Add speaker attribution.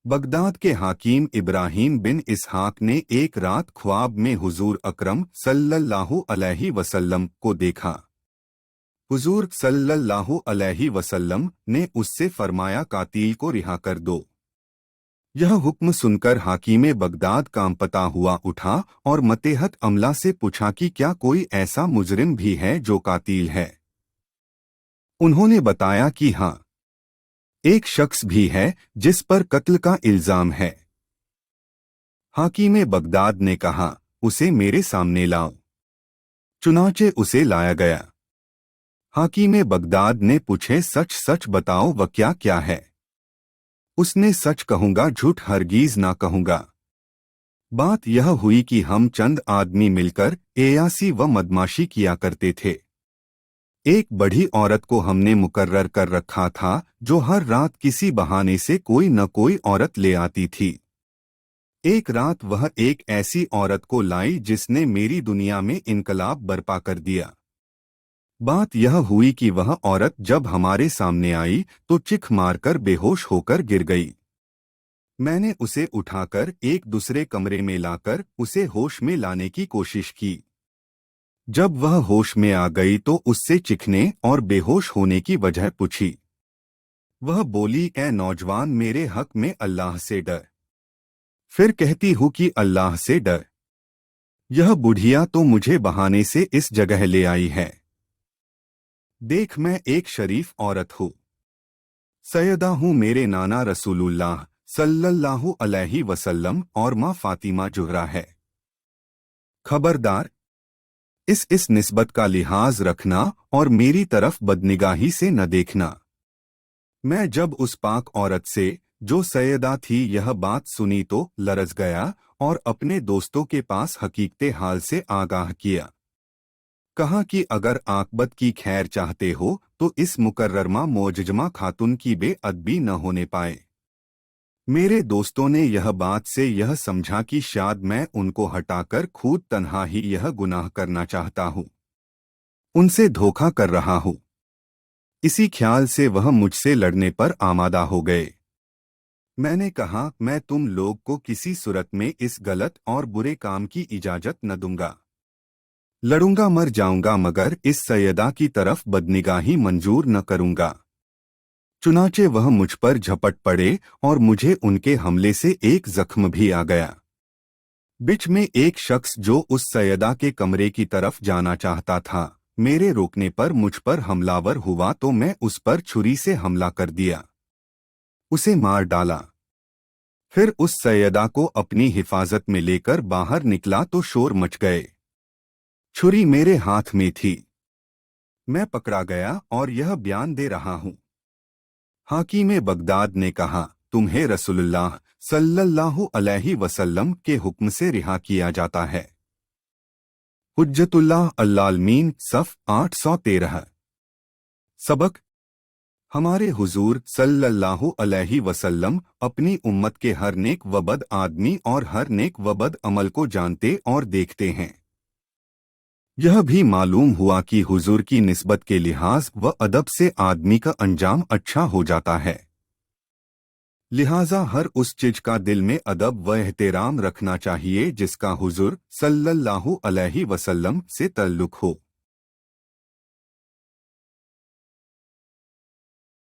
Speaker 1: Baghdad के हाकिम इब्राहिम बिन इसहाक ने एक रात ख्वाब में हुजूर अकरम सल्लल्लाहु अलैहि वसल्लम को देखा। हुजूर सल्लल्लाहु अलैहि वसल्लम ने उससे फरमाया, कातिल को रिहा कर दो। यह हुक्म सुनकर हाकिम बगदाद कांपता हुआ उठा और मतहत अमला से पूछा कि क्या कोई ऐसा मुजरिम भी है जो कातिल है। उन्होंने बताया कि हाँ, एक शख्स भी है जिस पर कत्ल का इल्जाम है। हाकिम बगदाद ने कहा, उसे मेरे सामने लाओ। चुनाचे उसे लाया गया। हाकिम बगदाद ने पूछे, सच सच बताओ वह क्या क्या है। उसने सच कहूंगा, झूठ हरगिज ना कहूंगा। बात यह हुई कि हम चंद आदमी मिलकर एयासी व मदमाशी किया करते थे। एक बड़ी औरत को हमने मुकर्रर कर रखा था जो हर रात किसी बहाने से कोई न कोई औरत ले आती थी। एक रात वह एक ऐसी औरत को लाई जिसने मेरी दुनिया में इनकलाब बर्पा कर दिया। बात यह हुई कि वह औरत जब हमारे सामने आई तो चिख मारकर बेहोश होकर गिर गई। मैंने उसे उठाकर एक दूसरे कमरे में लाकर उसे होश में लाने की कोशिश की। जब वह होश में आ गई तो उससे चिखने और बेहोश होने की वजह पूछी। वह बोली, ए नौजवान, मेरे हक में अल्लाह से डर। फिर कहती हूँ कि अल्लाह से डर। यह बुढ़िया तो मुझे बहाने से इस जगह ले आई है। देख, मैं एक शरीफ औरत हूँ, सैयदा हूँ, मेरे नाना रसूलुल्लाह सल्लल्लाहु अलैहि वसल्लम और माँ फातिमा जुहरा है। खबरदार, इस निस्बत का लिहाज रखना और मेरी तरफ बदनिगाही से न देखना। मैं जब उस पाक औरत से जो सैयदा थी यह बात सुनी तो लरज गया और अपने दोस्तों के पास हकीकते हाल से आगाह किया। कहा कि अगर आकबत की खैर चाहते हो तो इस मुकर्रमा मोजजमा खातून की बेअदबी न होने पाए। मेरे दोस्तों ने यह बात से यह समझा कि शायद मैं उनको हटाकर खुद तन्हा ही यह गुनाह करना चाहता हूँ, उनसे धोखा कर रहा हूँ। इसी ख्याल से वह मुझसे लड़ने पर आमादा हो गए। मैंने कहा, मैं तुम लोग को किसी सूरत में इस गलत और बुरे काम की इजाजत न दूंगा। लड़ूंगा मर जाऊंगा मगर इस सैयदा की तरफ बदनिगाही मंजूर न करूंगा। चुनाचे वह मुझ पर झपट पड़े और मुझे उनके हमले से एक जख्म भी आ गया। बीच में एक शख्स जो उस सैयदा के कमरे की तरफ जाना चाहता था, मेरे रोकने पर मुझ पर हमलावर हुआ तो मैं उस पर छुरी से हमला कर दिया, उसे मार डाला। फिर उस सैयदा को अपनी हिफाजत में लेकर बाहर निकला तो शोर मच गए। छुरी मेरे हाथ में थी। मैं पकड़ा गया और यह बयान दे रहा हूं। हाकिम बगदाद ने कहा, तुम्हें रसूलुल्लाह सल्लल्लाहु अलैहि वसल्लम के हुक्म से रिहा किया जाता है। हुज्जतुल्लाह अल-आलमीन सफ़ 813। सबक: हमारे हुजूर सल्लल्लाहु अलैहि वसल्लम अपनी उम्मत के हर नेक व बद आदमी और हर नेक व बद अमल को जानते और देखते हैं। यह भी मालूम हुआ कि हुजूर की निस्बत के लिहाज व अदब से आदमी का अंजाम अच्छा हो जाता है। लिहाजा हर उस चीज का दिल में अदब व एहतराम रखना चाहिए जिसका हुजूर सल्लल्लाहु अलैहि वसल्लम से तल्लुक हो।